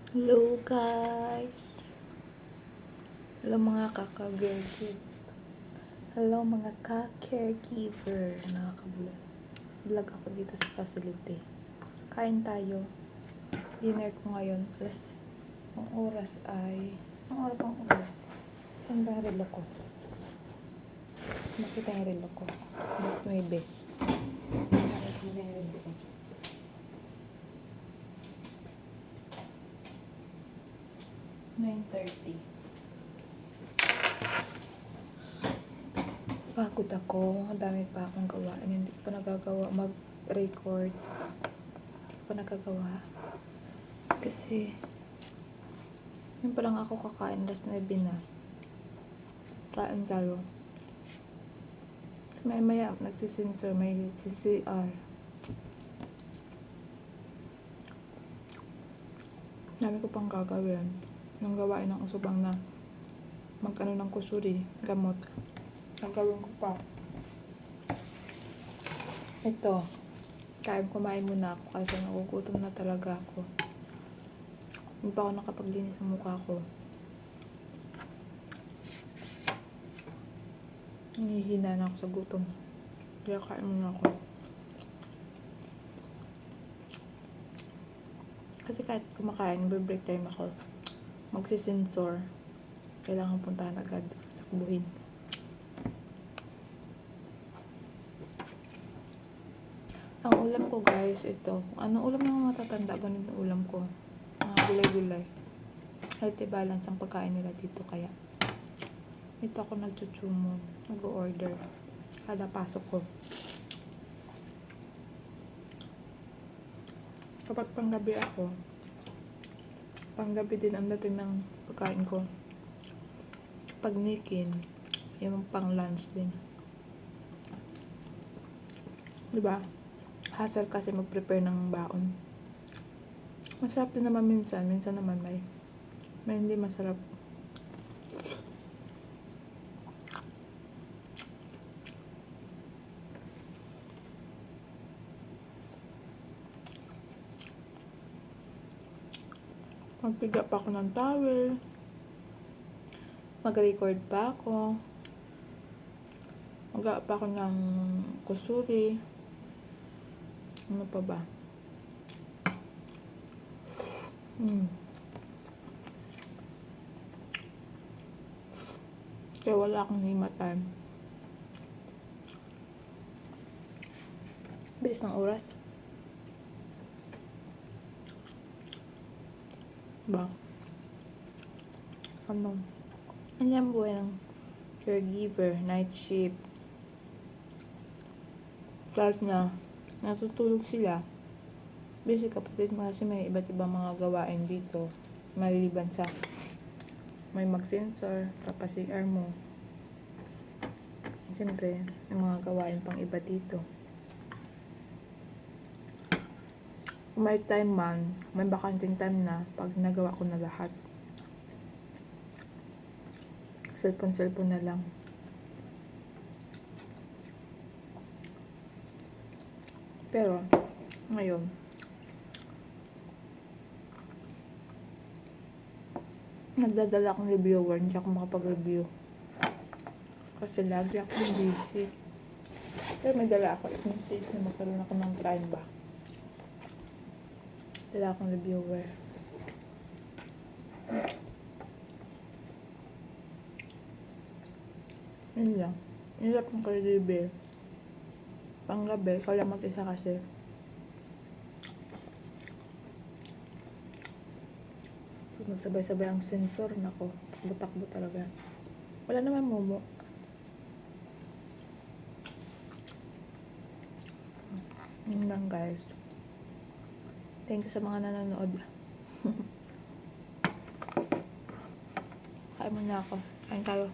Hello guys! Hello mga kaka-caregiver. Hello mga ka-caregiver. Nakaka-vlog ako dito sa facility. Kain tayo. Dinner ko ngayon. Plus, ang oras ay... Ang oras? Saan ba ang relo ko? Makita yung relo ko. Alas 9. Nakita mo yung relo ko. 9:30. Pagod ako. Ang dami pa akong gawain. Hindi ko pa nagagawa mag-record. Hindi ko pa nagagawa. Kasi, yun pa lang ako kakain. Alas 9 na. Kain tayo. Maya nagsisensor. May CCR. Dami ko pang gagawin. Yung gawain ng usubang na magkano ng kusuri, gamot. Nagawin ko pa. Ito. Kumain muna ako kasi nagugutom na talaga ako. Hindi pa ako nakapaglinis sa mukha ko. Hihina na ako sa gutom. Kaya kain muna ako. Kasi kahit kumakain, break time ako. Magsisensor. Kailangan puntahan agad. Takbuhin. Ang ulam ko guys, ito. Anong ulam ng matatanda? Ganun yung ulam ko. Mga gulay-gulay. Healthy balance ang pagkain nila dito kaya. Ito ako nagchuchumo. Nag-order. Kada pasok ko. Kapag panggabi ako, panggabi din ang dating ng pagkain ko. Pag nikin, yung pang lunch din. Diba? Hassle kasi mag-prepare ng baon. Masarap din naman minsan. Minsan naman may hindi masarap. Magpiga pa ako ng towel. Mag-record pa ako. Mag-a pa ako ng kusuri. Ano pa ba? Kaya wala akong hima time. Bilis ng oras. Ba? Ano? Ano yung buhay ng caregiver, night shift. Kahit na natutulog sila, busy kapatid mo kasi may iba't ibang mga gawain dito. Maliliban sa may mag-sensor, CR mo. Siyempre, yung mga gawain pang iba dito. May time man, may bakanting time na pag nagawa ko na lahat. Cellphone na lang. Pero, ngayon, nagdadala akong reviewer, hindi ako makapag-review. Kasi lagi akong busy. Pero may dala ako, it means na magkaroon ako ng time ba. Dala akong reviewer. Yun lang. Hirap ng caregiver. Panggabi, ikaw lang mag-isa kasi. Magsabay-sabay ang sensor, nako. Takbo-takbo talaga. Wala naman momo. Yun lang guys. Thank you sa mga nanonood. Kain muna ako. Kain tayo.